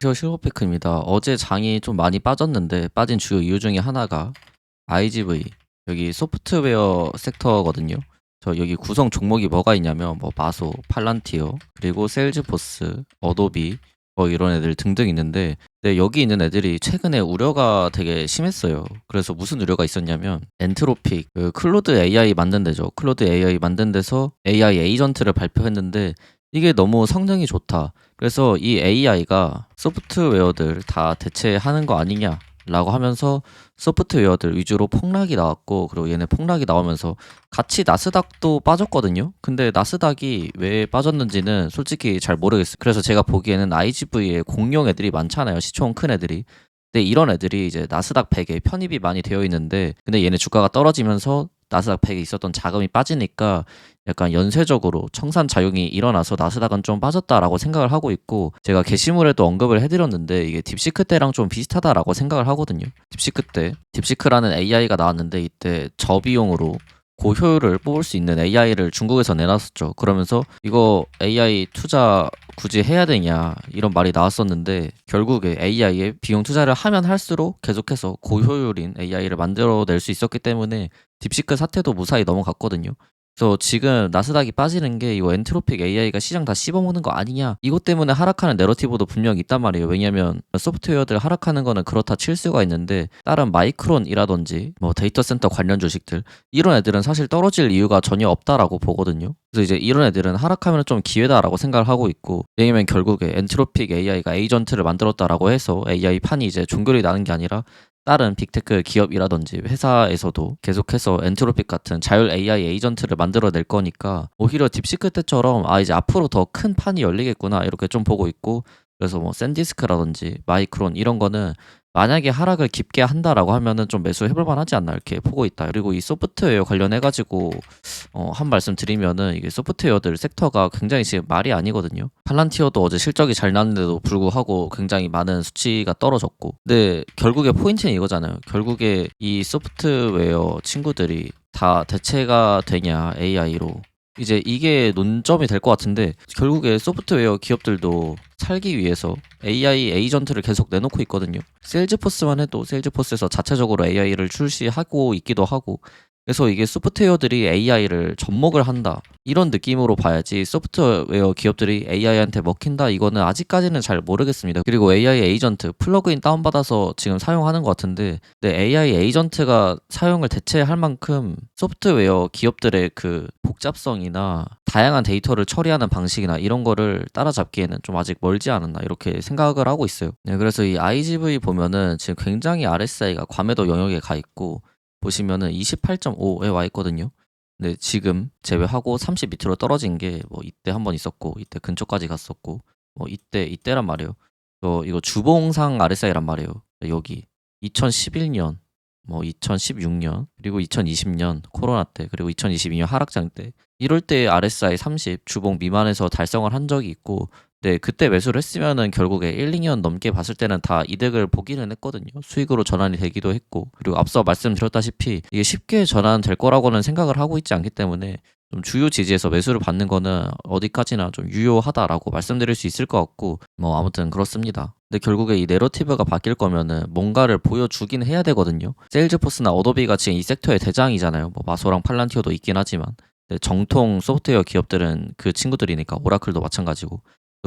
안녕하세요, 실버피크입니다. 어제 장이 좀 많이 빠졌는데 빠진 주요 이유 중에 하나가 IGV, 여기 소프트웨어 섹터거든요. 저 여기 구성 종목이 뭐가 있냐면 뭐 마소, 팔란티어, 그리고 세일즈포스, 어도비 뭐 이런 애들 등등 있는데, 근데 여기 있는 애들이 최근에 우려가 되게 심했어요. 그래서 무슨 우려가 있었냐면 엔트로픽, 그 클로드 AI 만든 데죠. 클로드 AI 만든 데서 AI 에이전트를 발표했는데 이게 너무 성능이 좋다. 그래서 이 AI가 소프트웨어들 다 대체하는 거 아니냐라고 하면서 소프트웨어들 위주로 폭락이 나왔고, 그리고 얘네 폭락이 나오면서 같이 나스닥도 빠졌거든요. 근데 나스닥이 왜 빠졌는지는 솔직히 잘 모르겠어요. 그래서 제가 보기에는 IGV에 공룡 애들이 많잖아요. 시총 큰 애들이. 근데 이런 애들이 이제 나스닥 100에 편입이 많이 되어 있는데, 근데 얘네 주가가 떨어지면서 나스닥 100에 있었던 자금이 빠지니까 약간 연쇄적으로 청산 작용이 일어나서 나스닥은 좀 빠졌다라고 생각을 하고 있고, 제가 게시물에도 언급을 해드렸는데 이게 딥시크 때랑 좀 비슷하다라고 생각을 하거든요. 딥시크 때 딥시크라는 AI가 나왔는데 이때 저비용으로 고효율을 뽑을 수 있는 AI를 중국에서 내놨었죠. 그러면서 이거 AI 투자 굳이 해야 되냐 이런 말이 나왔었는데, 결국에 AI에 비용 투자를 하면 할수록 계속해서 고효율인 AI를 만들어낼 수 있었기 때문에 딥시크 사태도 무사히 넘어갔거든요. 그래서 지금 나스닥이 빠지는 게 이거 엔트로픽 AI가 시장 다 씹어먹는 거 아니냐, 이것 때문에 하락하는 내러티브도 분명히 있단 말이에요. 왜냐면 소프트웨어들 하락하는 거는 그렇다 칠 수가 있는데, 다른 마이크론이라든지 뭐 데이터 센터 관련 주식들, 이런 애들은 사실 떨어질 이유가 전혀 없다라고 보거든요. 그래서 이제 이런 애들은 하락하면 좀 기회다라고 생각을 하고 있고, 왜냐면 결국에 엔트로픽 AI가 에이전트를 만들었다라고 해서 AI 판이 이제 종결이 나는 게 아니라 다른 빅테크 기업이라든지 회사에서도 계속해서 엔트로픽 같은 자율 AI 에이전트를 만들어낼 거니까, 오히려 딥시크 때처럼 이제 앞으로 더 큰 판이 열리겠구나 이렇게 좀 보고 있고, 그래서 뭐 샌디스크라든지 마이크론 이런 거는 만약에 하락을 깊게 한다라고 하면은 좀 매수해볼 만하지 않나 이렇게 보고 있다. 그리고 이 소프트웨어 관련해가지고 한 말씀 드리면은, 이게 소프트웨어들 섹터가 굉장히 지금 말이 아니거든요. 팔란티어도 어제 실적이 잘 나왔는데도 불구하고 굉장히 많은 수치가 떨어졌고, 근데 결국에 포인트는 이거잖아요. 결국에 이 소프트웨어 친구들이 다 대체가 되냐 AI로, 이제 이게 논점이 될 것 같은데, 결국에 소프트웨어 기업들도 살기 위해서 AI 에이전트를 계속 내놓고 있거든요. 세일즈포스만 해도 세일즈포스에서 자체적으로 AI를 출시하고 있기도 하고, 그래서 이게 소프트웨어들이 AI를 접목을 한다 이런 느낌으로 봐야지, 소프트웨어 기업들이 AI한테 먹힌다 이거는 아직까지는 잘 모르겠습니다. 그리고 AI 에이전트 플러그인 다운받아서 지금 사용하는 것 같은데, 근데 AI 에이전트가 사용을 대체할 만큼 소프트웨어 기업들의 그 복잡성이나 다양한 데이터를 처리하는 방식이나 이런 거를 따라잡기에는 좀 아직 멀지 않았나 이렇게 생각을 하고 있어요. 네, 그래서 이 IGV 보면은 지금 굉장히 RSI가 과매도 영역에 가 있고, 보시면은 28.5에 와 있거든요. 근데 지금 제외하고 30 밑으로 떨어진 게 뭐 이때 한 번 있었고, 이때 근처까지 갔었고, 뭐 이때란 말이에요. 이거 주봉상 RSI란 말이에요. 여기 2011년, 뭐 2016년, 그리고 2020년 코로나 때, 그리고 2022년 하락장 때, 이럴 때 RSI 30 주봉 미만에서 달성을 한 적이 있고, 네, 그때 매수를 했으면은 결국에 1, 2년 넘게 봤을 때는 다 이득을 보기는 했거든요. 수익으로 전환이 되기도 했고, 그리고 앞서 말씀드렸다시피 이게 쉽게 전환될 거라고는 생각을 하고 있지 않기 때문에 좀 주요 지지에서 매수를 받는 거는 어디까지나 좀 유효하다라고 말씀드릴 수 있을 것 같고, 뭐 아무튼 그렇습니다. 근데 결국에 이 내러티브가 바뀔 거면은 뭔가를 보여주긴 해야 되거든요. 세일즈포스나 어도비가 지금 이 섹터의 대장이잖아요. 뭐 마소랑 팔란티어도 있긴 하지만, 근데 정통 소프트웨어 기업들은 그 친구들이니까, 오라클도 마찬가지고,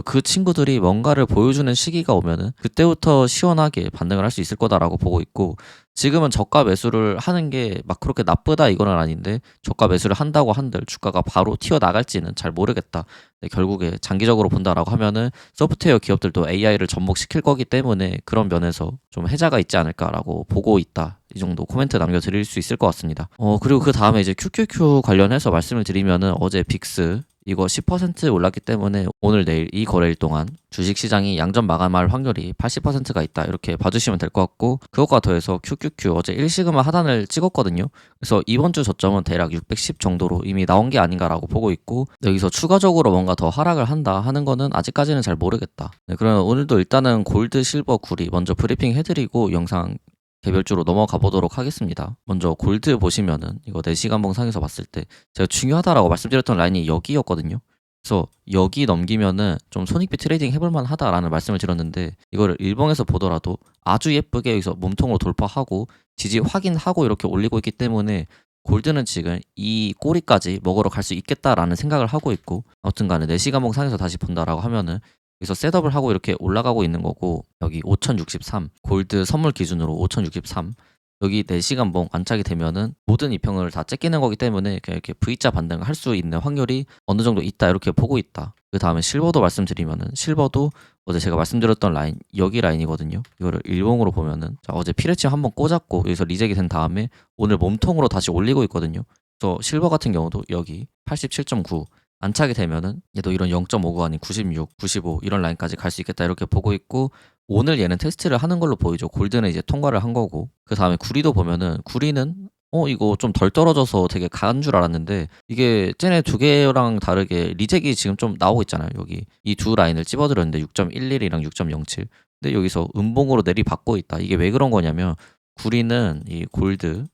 그 친구들이 뭔가를 보여주는 시기가 오면은 그때부터 시원하게 반등을 할 수 있을 거다라고 보고 있고, 지금은 저가 매수를 하는 게 막 그렇게 나쁘다 이거는 아닌데, 저가 매수를 한다고 한들 주가가 바로 튀어나갈지는 잘 모르겠다. 근데 결국에 장기적으로 본다라고 하면은 소프트웨어 기업들도 AI를 접목시킬 거기 때문에 그런 면에서 좀 해자가 있지 않을까라고 보고 있다. 이 정도 코멘트 남겨드릴 수 있을 것 같습니다. 그리고 그 다음에 이제 QQQ 관련해서 말씀을 드리면은, 어제 빅스 이거 10% 올랐기 때문에 오늘 내일 이 거래일 동안 주식시장이 양전 마감할 확률이 80%가 있다 이렇게 봐주시면 될 것 같고, 그것과 더해서 QQQ 어제 1시그마 하단을 찍었거든요. 그래서 이번 주 저점은 대략 610 정도로 이미 나온 게 아닌가라고 보고 있고, 여기서 추가적으로 뭔가 더 하락을 한다 하는 거는 아직까지는 잘 모르겠다. 네, 그러면 오늘도 일단은 골드, 실버, 구리 먼저 브리핑 해드리고 영상 개별주로 넘어가 보도록 하겠습니다. 먼저 골드 보시면은 이거 4시간봉 상에서 봤을 때 제가 중요하다라고 말씀드렸던 라인이 여기였거든요. 그래서 여기 넘기면은 좀 손익비 트레이딩 해볼 만하다라는 말씀을 드렸는데, 이거를 일봉에서 보더라도 아주 예쁘게 여기서 몸통으로 돌파하고 지지 확인하고 이렇게 올리고 있기 때문에 골드는 지금 이 꼬리까지 먹으러 갈 수 있겠다라는 생각을 하고 있고, 아무튼 간에 4시간봉 상에서 다시 본다라고 하면은 여기서 셋업을 하고 이렇게 올라가고 있는 거고, 여기 5063 골드 선물 기준으로 5063 여기 4시간봉 안착이 되면은 모든 이평을 다 째끼는 거기 때문에 그냥 이렇게 V자 반등을 할 수 있는 확률이 어느 정도 있다, 이렇게 보고 있다. 그 다음에 실버도 말씀드리면은, 실버도 어제 제가 말씀드렸던 라인, 여기 라인이거든요. 이거를 일봉으로 보면은, 자, 어제 피레치 한번 꽂았고 여기서 리젝이 된 다음에 오늘 몸통으로 다시 올리고 있거든요. 그래서 실버 같은 경우도 여기 87.9 안착이 되면은 얘도 이런 0.5가 아닌 96, 95 이런 라인까지 갈 수 있겠다, 이렇게 보고 있고, 오늘 얘는 테스트를 하는 걸로 보이죠. 골드는 이제 통과를 한 거고, 그 다음에 구리도 보면은, 구리는 이거 좀 덜 떨어져서 되게 강한 줄 알았는데, 이게 쟤네 두 개랑 다르게 리젝이 지금 좀 나오고 있잖아요. 여기 이 두 라인을 찝어드렸는데 6.11이랑 6.07. 근데 여기서 음봉으로 내리받고 있다. 이게 왜 그런 거냐면, 구리는 이 골드,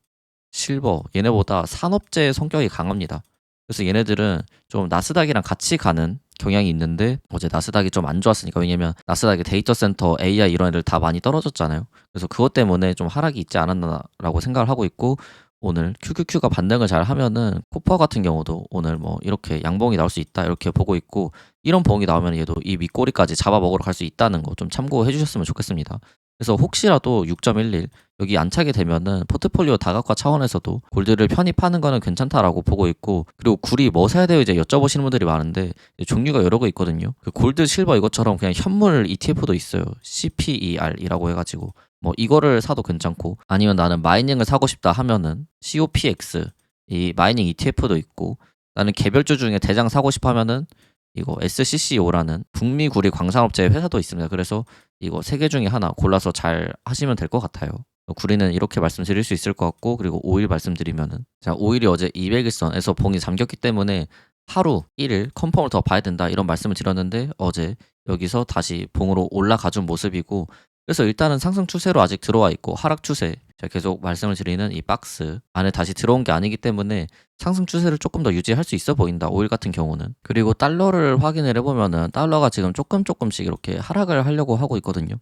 실버 얘네보다 산업재 성격이 강합니다. 그래서 얘네들은 좀 나스닥이랑 같이 가는 경향이 있는데, 어제 나스닥이 좀 안 좋았으니까, 왜냐면 나스닥이 데이터 센터, AI 이런 애들 다 많이 떨어졌잖아요. 그래서 그것 때문에 좀 하락이 있지 않았나라고 생각을 하고 있고, 오늘 QQQ가 반등을 잘 하면은 코퍼 같은 경우도 오늘 뭐 이렇게 양봉이 나올 수 있다, 이렇게 보고 있고, 이런 봉이 나오면 얘도 이 윗꼬리까지 잡아먹으러 갈 수 있다는 거 좀 참고해 주셨으면 좋겠습니다. 그래서 혹시라도 6.11 여기 안착이 되면은 포트폴리오 다각화 차원에서도 골드를 편입하는 거는 괜찮다라고 보고 있고, 그리고 구리 뭐 사야 돼요 이제 여쭤보시는 분들이 많은데, 종류가 여러 개 있거든요. 그 골드, 실버 이것처럼 그냥 현물 ETF도 있어요. CPER이라고 해가지고 뭐 이거를 사도 괜찮고, 아니면 나는 마이닝을 사고 싶다 하면은 COPX 이 마이닝 ETF도 있고, 나는 개별주 중에 대장 사고 싶어 하면은 이거 SCCO라는 북미 구리 광산업체 회사도 있습니다. 그래서 이거 세 개 중에 하나 골라서 잘 하시면 될 것 같아요. 구리는 이렇게 말씀드릴 수 있을 것 같고, 그리고 오일 말씀드리면은, 자, 오일이 어제 200일선에서 봉이 잠겼기 때문에 하루 1일 컨펌을 더 봐야 된다, 이런 말씀을 드렸는데, 어제 여기서 다시 봉으로 올라가준 모습이고, 그래서 일단은 상승 추세로 아직 들어와 있고, 하락 추세, 제가 계속 말씀을 드리는 이 박스 안에 다시 들어온 게 아니기 때문에 상승 추세를 조금 더 유지할 수 있어 보인다, 오일 같은 경우는. 그리고 달러를 확인을 해보면은 달러가 지금 조금씩 이렇게 하락을 하려고 하고 있거든요.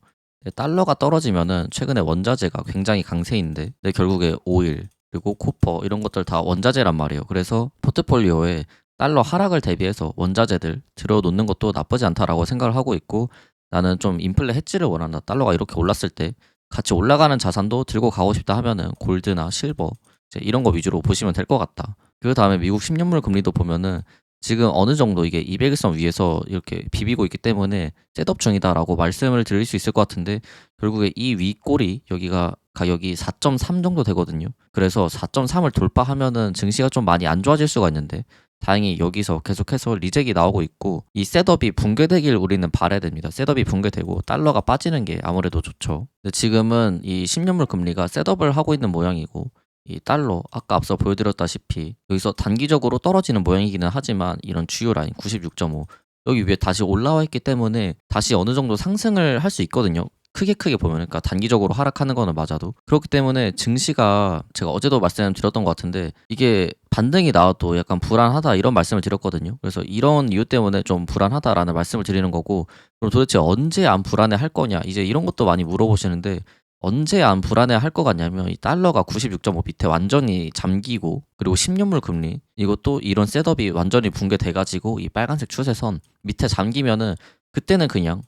달러가 떨어지면은, 최근에 원자재가 굉장히 강세인데, 근데 결국에 오일 그리고 코퍼 이런 것들 다 원자재란 말이에요. 그래서 포트폴리오에 달러 하락을 대비해서 원자재들 들어놓는 것도 나쁘지 않다라고 생각을 하고 있고, 나는 좀 인플레 해지를 원한다, 달러가 이렇게 올랐을 때 같이 올라가는 자산도 들고 가고 싶다 하면은 골드나 실버 이제 이런 거 위주로 보시면 될 것 같다. 그 다음에 미국 10년물 금리도 보면은 지금 어느 정도 이게 200일선 위에서 이렇게 비비고 있기 때문에 셋업 중이다라고 말씀을 드릴 수 있을 것 같은데, 결국에 이 윗꼬리 여기가 가격이 4.3 정도 되거든요. 그래서 4.3을 돌파하면은 증시가 좀 많이 안 좋아질 수가 있는데, 다행히 여기서 계속해서 리젝이 나오고 있고, 이 셋업이 붕괴되길 우리는 바라야 됩니다. 셋업이 붕괴되고 달러가 빠지는 게 아무래도 좋죠. 근데 지금은 이 10년물 금리가 셋업을 하고 있는 모양이고, 이 달러 아까 앞서 보여드렸다시피 여기서 단기적으로 떨어지는 모양이기는 하지만, 이런 주요 라인 96.5 여기 위에 다시 올라와 있기 때문에 다시 어느 정도 상승을 할 수 있거든요. 크게 보면, 그러니까 단기적으로 하락하는 거는 맞아도. 그렇기 때문에 증시가, 제가 어제도 말씀드렸던 것 같은데, 이게 반등이 나와도 약간 불안하다, 이런 말씀을 드렸거든요. 그래서 이런 이유 때문에 좀 불안하다라는 말씀을 드리는 거고, 그럼 도대체 언제 안 불안해 할 거냐, 이제 이런 것도 많이 물어보시는데, 언제 안 불안해 할 것 같냐면, 이 달러가 96.5 밑에 완전히 잠기고, 그리고 10년물 금리 이것도 이런 셋업이 완전히 붕괴돼가지고 이 빨간색 추세선 밑에 잠기면은, 그때는 그냥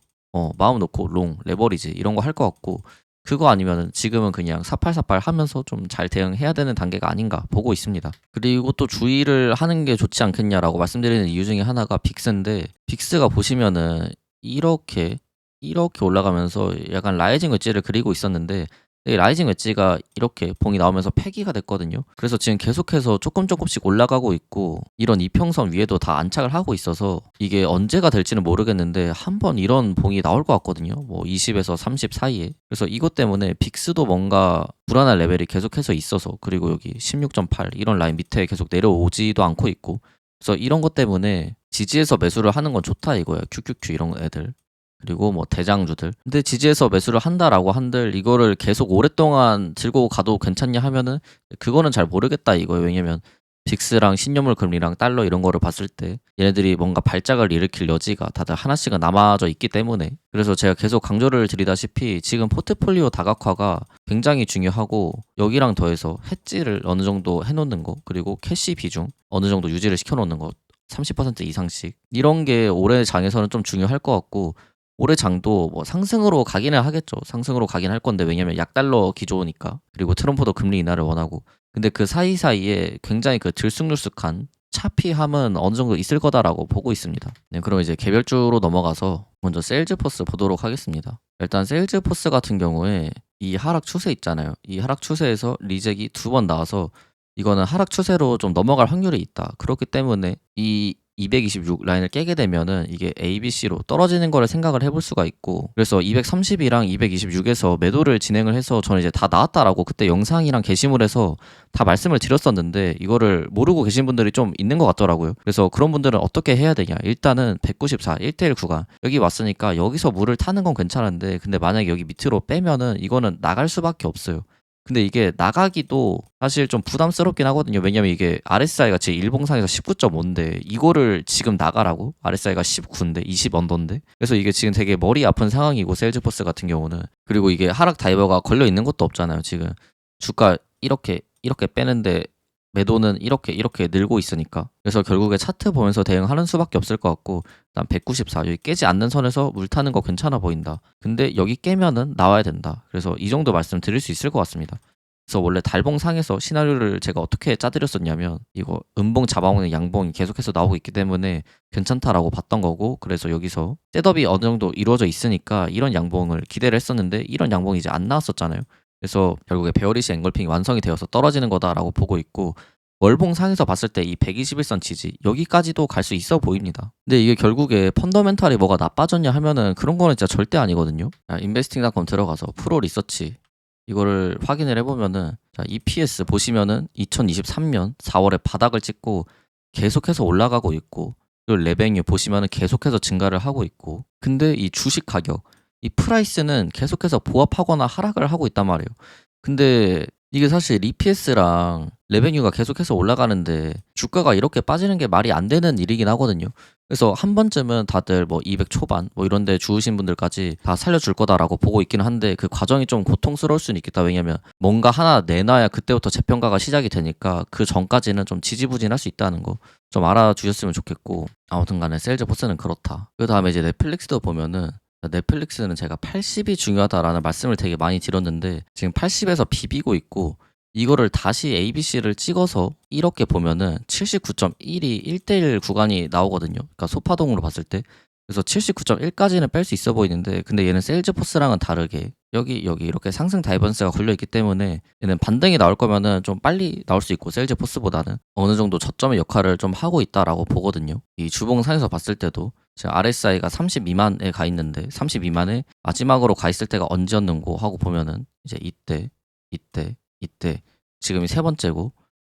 마음 놓고 롱, 레버리지 이런 거 할 것 같고, 그거 아니면은 지금은 그냥 사팔사팔 하면서 좀 잘 대응해야 되는 단계가 아닌가 보고 있습니다. 그리고 또 주의를 하는 게 좋지 않겠냐라고 말씀드리는 이유 중에 하나가 빅스인데, 빅스가 보시면은 이렇게 올라가면서 약간 라이징 웨지를 그리고 있었는데, 이 라이징 웨지가 이렇게 봉이 나오면서 폐기가 됐거든요. 그래서 지금 계속해서 조금씩 올라가고 있고, 이런 이평선 위에도 다 안착을 하고 있어서 이게 언제가 될지는 모르겠는데 한번 이런 봉이 나올 것 같거든요. 뭐 20에서 30 사이에. 그래서 이것 때문에 빅스도 뭔가 불안한 레벨이 계속해서 있어서, 그리고 여기 16.8 이런 라인 밑에 계속 내려오지도 않고 있고, 그래서 이런 것 때문에 지지에서 매수를 하는 건 좋다 이거예요. QQQ 이런 애들. 그리고 뭐 대장주들. 근데 지지에서 매수를 한다라고 한들 이거를 계속 오랫동안 들고 가도 괜찮냐 하면은 그거는 잘 모르겠다 이거예요. 왜냐면 빅스랑 신용물 금리랑 달러 이런 거를 봤을 때 얘네들이 뭔가 발작을 일으킬 여지가 다들 하나씩은 남아져 있기 때문에, 그래서 제가 계속 강조를 드리다시피 지금 포트폴리오 다각화가 굉장히 중요하고, 여기랑 더해서 해지를 어느 정도 해놓는 거, 그리고 캐시 비중 어느 정도 유지를 시켜놓는 거 30% 이상씩, 이런 게 올해 장에서는 좀 중요할 것 같고, 올해 장도 뭐 상승으로 가기는 하겠죠. 상승으로 가긴 할 건데, 왜냐면 약달러 기조니까. 그리고 트럼프도 금리 인하를 원하고. 근데 그 사이사이에 굉장히 그 들쑥날쑥한 차피함은 어느 정도 있을 거다라고 보고 있습니다. 네, 그럼 이제 개별주로 넘어가서 먼저 세일즈포스 보도록 하겠습니다. 일단 세일즈포스 같은 경우에 이 하락 추세 있잖아요. 이 하락 추세에서 리젝이 2번 나와서 이거는 하락 추세로 좀 넘어갈 확률이 있다. 그렇기 때문에 이 226 라인을 깨게 되면은 이게 ABC로 떨어지는 거를 생각을 해볼 수가 있고, 그래서 230이랑 226에서 매도를 진행을 해서 저는 이제 다 나왔다라고 그때 영상이랑 게시물에서 다 말씀을 드렸었는데, 이거를 모르고 계신 분들이 좀 있는 것 같더라고요. 그래서 그런 분들은 어떻게 해야 되냐, 일단은 194 1대1 구간 여기 왔으니까 여기서 물을 타는 건 괜찮은데, 근데 만약에 여기 밑으로 빼면은 이거는 나갈 수밖에 없어요. 근데 이게 나가기도 사실 좀 부담스럽긴 하거든요. 왜냐면 이게 RSI가 제 일봉상에서 19.5인데 이거를 지금 나가라고? RSI가 19인데 20 언더인데. 그래서 이게 지금 되게 머리 아픈 상황이고, 세일즈포스 같은 경우는. 그리고 이게 하락 다이버가 걸려 있는 것도 없잖아요. 지금 주가 이렇게 빼는데 매도는 이렇게 늘고 있으니까. 그래서 결국에 차트 보면서 대응하는 수밖에 없을 것 같고, 일단 194 여기 깨지 않는 선에서 물 타는 거 괜찮아 보인다. 근데 여기 깨면은 나와야 된다. 그래서 이 정도 말씀 드릴 수 있을 것 같습니다. 그래서 원래 달봉상에서 시나리오를 제가 어떻게 짜드렸었냐면, 이거 음봉 잡아먹는 양봉이 계속해서 나오고 있기 때문에 괜찮다라고 봤던 거고, 그래서 여기서 셋업이 어느 정도 이루어져 있으니까 이런 양봉을 기대를 했었는데, 이런 양봉이 이제 안 나왔었잖아요. 그래서 결국에 베어리시 앵글핑이 완성이 되어서 떨어지는 거다라고 보고 있고, 월봉상에서 봤을 때 이 121선 지지 여기까지도 갈 수 있어 보입니다. 근데 이게 결국에 펀더멘탈이 뭐가 나빠졌냐 하면은 그런 거는 진짜 절대 아니거든요. 인베스팅닷컴 들어가서 프로 리서치 이거를 확인을 해보면은, 자, EPS 보시면은 2023년 4월에 바닥을 찍고 계속해서 올라가고 있고, 그리고 레베뉴 보시면은 계속해서 증가를 하고 있고, 근데 이 주식 가격, 이 프라이스는 계속해서 보합하거나 하락을 하고 있단 말이에요. 근데 이게 사실 EPS랑 레베뉴가 계속해서 올라가는데 주가가 이렇게 빠지는 게 말이 안 되는 일이긴 하거든요. 그래서 한 번쯤은 다들 뭐 200 초반 뭐 이런 데 주우신 분들까지 다 살려줄 거다라고 보고 있기는 한데, 그 과정이 좀 고통스러울 수는 있겠다. 왜냐면 뭔가 하나 내놔야 그때부터 재평가가 시작이 되니까 그 전까지는 좀 지지부진할 수 있다는 거 좀 알아주셨으면 좋겠고, 아무튼 간에 세일즈포스는 그렇다. 그 다음에 이제 넷플릭스도 보면은, 넷플릭스는 제가 80이 중요하다라는 말씀을 되게 많이 드렸는데 지금 80에서 비비고 있고, 이거를 다시 ABC를 찍어서 이렇게 보면은 79.1이 1대1 구간이 나오거든요. 그러니까 소파동으로 봤을 때. 그래서 79.1까지는 뺄 수 있어 보이는데, 근데 얘는 세일즈포스랑은 다르게 여기 이렇게 상승 다이버스가 걸려 있기 때문에 얘는 반등이 나올 거면은 좀 빨리 나올 수 있고, 세일즈포스보다는 어느 정도 저점의 역할을 좀 하고 있다라고 보거든요. 이 주봉상에서 봤을 때도 지금 RSI가 30 미만에 가 있는데, 30 미만에 마지막으로 가 있을 때가 언제였는고 하고 보면은 이제 이때 지금이 세 번째고,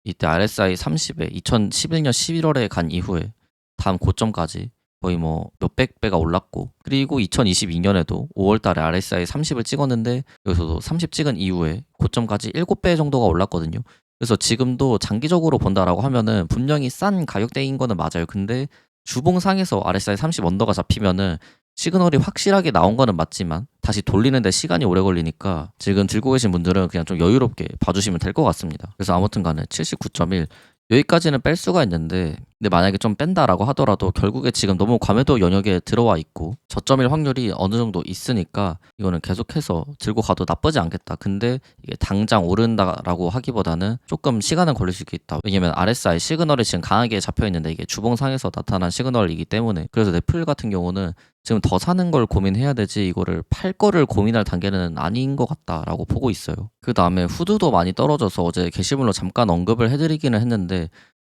이때 RSI 30에 2011년 11월에 간 이후에 다음 고점까지 거의 뭐 몇백 배가 올랐고, 그리고 2022년에도 5월 달에 RSI 30을 찍었는데 여기서도 30 찍은 이후에 고점까지 7배 정도가 올랐거든요. 그래서 지금도 장기적으로 본다라고 하면은 분명히 싼 가격대인 거는 맞아요. 근데 주봉상에서 RSI 30 언더가 잡히면은 시그널이 확실하게 나온 거는 맞지만 다시 돌리는데 시간이 오래 걸리니까 지금 들고 계신 분들은 그냥 좀 여유롭게 봐주시면 될 것 같습니다. 그래서 아무튼 간에 79.1 여기까지는 뺄 수가 있는데, 근데 만약에 좀 뺀다라고 하더라도 결국에 지금 너무 과매도 영역에 들어와 있고 저점일 확률이 어느 정도 있으니까 이거는 계속해서 들고 가도 나쁘지 않겠다. 근데 이게 당장 오른다라고 하기보다는 조금 시간은 걸릴 수 있겠다. 왜냐면 RSI 시그널이 지금 강하게 잡혀 있는데 이게 주봉상에서 나타난 시그널이기 때문에. 그래서 넷플 같은 경우는 지금 더 사는 걸 고민해야 되지 이거를 팔 거를 고민할 단계는 아닌 것 같다라고 보고 있어요. 그 다음에 후드도 많이 떨어져서 어제 게시물로 잠깐 언급을 해드리기는 했는데,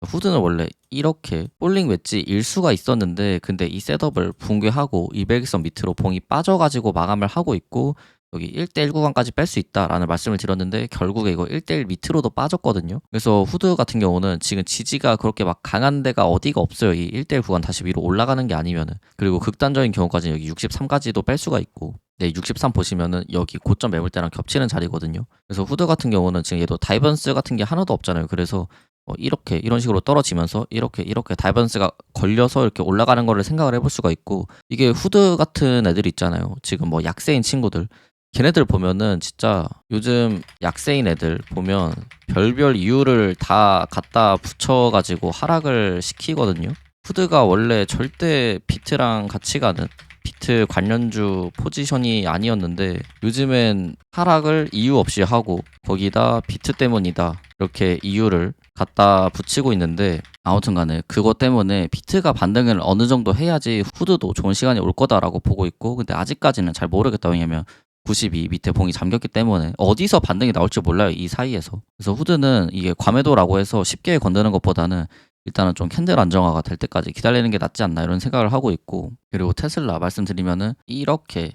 후드는 원래 이렇게 볼링 웨지 일수가 있었는데, 근데 이 셋업을 붕괴하고 200선 밑으로 봉이 빠져가지고 마감을 하고 있고, 여기 1대1 구간까지 뺄 수 있다라는 말씀을 드렸는데 결국에 이거 1대1 밑으로도 빠졌거든요. 그래서 후드 같은 경우는 지금 지지가 그렇게 막 강한 데가 어디가 없어요. 이 1대1 구간 다시 위로 올라가는 게 아니면은. 그리고 극단적인 경우까지는 여기 63까지도 뺄 수가 있고, 네, 63 보시면은 여기 고점 매물 때랑 겹치는 자리거든요. 그래서 후드 같은 경우는 지금 얘도 다이버스 같은 게 하나도 없잖아요. 그래서 이렇게 이런 식으로 떨어지면서 이렇게 다이버런스가 걸려서 이렇게 올라가는 거를 생각을 해볼 수가 있고, 이게 후드 같은 애들 있잖아요. 지금 뭐 약세인 친구들, 걔네들 보면은 진짜 요즘 약세인 애들 보면 별별 이유를 다 갖다 붙여가지고 하락을 시키거든요. 후드가 원래 절대 비트랑 같이 가는 비트 관련주 포지션이 아니었는데 요즘엔 하락을 이유 없이 하고 거기다 비트 때문이다 이렇게 이유를 갖다 붙이고 있는데, 아무튼 간에 그것 때문에 비트가 반등을 어느 정도 해야지 후드도 좋은 시간이 올 거다라고 보고 있고, 근데 아직까지는 잘 모르겠다. 왜냐면 92 밑에 봉이 잠겼기 때문에 어디서 반등이 나올지 몰라요, 이 사이에서. 그래서 후드는 이게 과매도라고 해서 쉽게 건드는 것보다는 일단은 좀 캔들 안정화가 될 때까지 기다리는 게 낫지 않나 이런 생각을 하고 있고, 그리고 테슬라 말씀드리면은 이렇게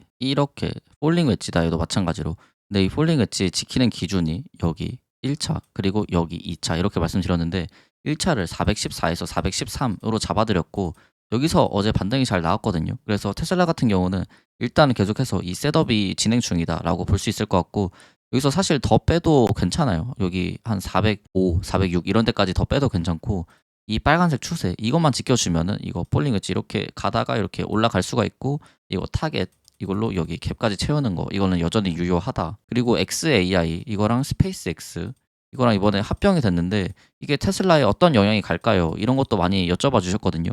폴링 웨지다 해도 마찬가지로, 근데 이 폴링 웨지 지키는 기준이 여기 1차 그리고 여기 2차 이렇게 말씀드렸는데, 1차를 414에서 413으로 잡아드렸고 여기서 어제 반등이 잘 나왔거든요. 그래서 테슬라 같은 경우는 일단 계속해서 이 셋업이 진행 중이다라고 볼 수 있을 것 같고, 여기서 사실 더 빼도 괜찮아요. 여기 한 405, 406 이런 데까지 더 빼도 괜찮고, 이 빨간색 추세 이것만 지켜주면은 이거 폴링 웨지 이렇게 가다가 이렇게 올라갈 수가 있고, 이거 타겟 이걸로 여기 갭까지 채우는 거 이거는 여전히 유효하다. 그리고 XAI 이거랑 스페이스 X 이거랑 이번에 합병이 됐는데 이게 테슬라에 어떤 영향이 갈까요? 이런 것도 많이 여쭤봐 주셨거든요.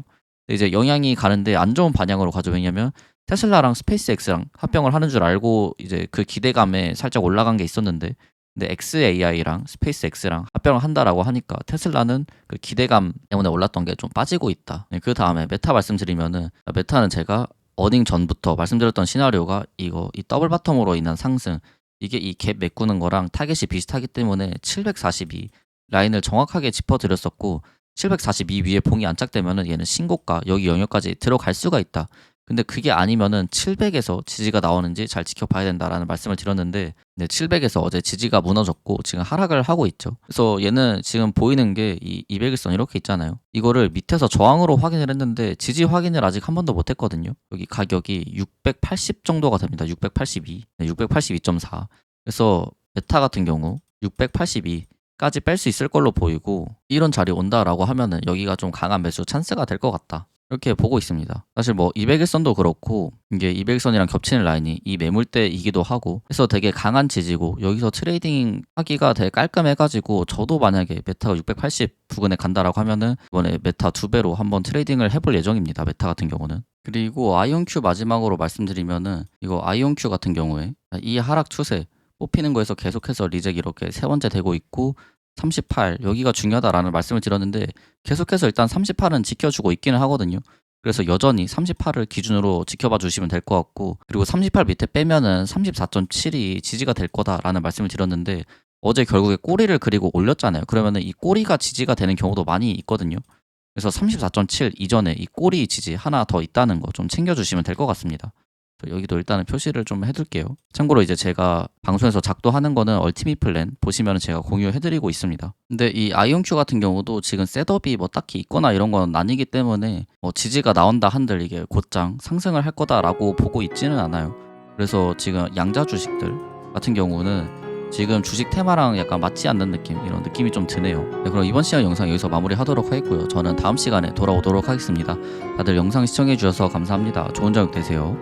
근데 이제 영향이 가는데 안 좋은 방향으로 가죠. 왜냐면 테슬라랑 스페이스 X랑 합병을 하는 줄 알고 이제 그 기대감에 살짝 올라간 게 있었는데, 근데 XAI랑 스페이스 X랑 합병을 한다라고 하니까 테슬라는 그 기대감 때문에 올랐던 게 좀 빠지고 있다. 네, 그 다음에 메타 말씀드리면은, 메타는 제가 어닝 전부터 말씀드렸던 시나리오가 이거 이 더블 바텀으로 인한 상승, 이게 이 갭 메꾸는 거랑 타겟이 비슷하기 때문에 742 라인을 정확하게 짚어드렸었고, 742 위에 봉이 안착되면은 얘는 신고가 여기 영역까지 들어갈 수가 있다. 근데 그게 아니면은 700에서 지지가 나오는지 잘 지켜봐야 된다라는 말씀을 드렸는데, 네, 700에서 어제 지지가 무너졌고 지금 하락을 하고 있죠. 그래서 얘는 지금 보이는 게 이 200일선 이렇게 있잖아요. 이거를 밑에서 저항으로 확인을 했는데 지지 확인을 아직 한 번도 못 했거든요. 여기 가격이 680 정도가 됩니다. 682, 네, 682.4. 그래서 메타 같은 경우 682까지 뺄 수 있을 걸로 보이고, 이런 자리 온다라고 하면은 여기가 좀 강한 매수 찬스가 될 것 같다, 이렇게 보고 있습니다. 사실 뭐 200일선도 그렇고 이게 200일선이랑 겹치는 라인이 이 매물대이기도 하고 해서 되게 강한 지지고, 여기서 트레이딩 하기가 되게 깔끔해가지고 저도 만약에 메타가 680 부근에 간다라고 하면은 이번에 메타 2배로 한번 트레이딩을 해볼 예정입니다. 메타 같은 경우는. 그리고 아이온큐 마지막으로 말씀드리면은, 이거 아이온큐 같은 경우에 이 하락 추세 뽑히는 거에서 계속해서 리젝 이렇게 세 번째 되고 있고, 38 여기가 중요하다라는 말씀을 드렸는데 계속해서 일단 38은 지켜주고 있기는 하거든요. 그래서 여전히 38을 기준으로 지켜봐 주시면 될 것 같고, 그리고 38 밑에 빼면은 34.7이 지지가 될 거다라는 말씀을 드렸는데 어제 결국에 꼬리를 그리고 올렸잖아요. 그러면은 이 꼬리가 지지가 되는 경우도 많이 있거든요. 그래서 34.7 이전에 이 꼬리 지지 하나 더 있다는 거 좀 챙겨주시면 될 것 같습니다. 여기도 일단은 표시를 좀 해둘게요. 참고로 이제 제가 방송에서 작도하는 거는 얼티밋 플랜 보시면 제가 공유해드리고 있습니다. 근데 이 아이온큐 같은 경우도 지금 셋업이 뭐 딱히 있거나 이런 건 아니기 때문에 뭐 지지가 나온다 한들 이게 곧장 상승을 할 거다라고 보고 있지는 않아요. 그래서 지금 양자 주식들 같은 경우는 지금 주식 테마랑 약간 맞지 않는 느낌, 이런 느낌이 좀 드네요. 네, 그럼 이번 시간 영상 여기서 마무리하도록 하겠고요. 저는 다음 시간에 돌아오도록 하겠습니다. 다들 영상 시청해주셔서 감사합니다. 좋은 저녁 되세요.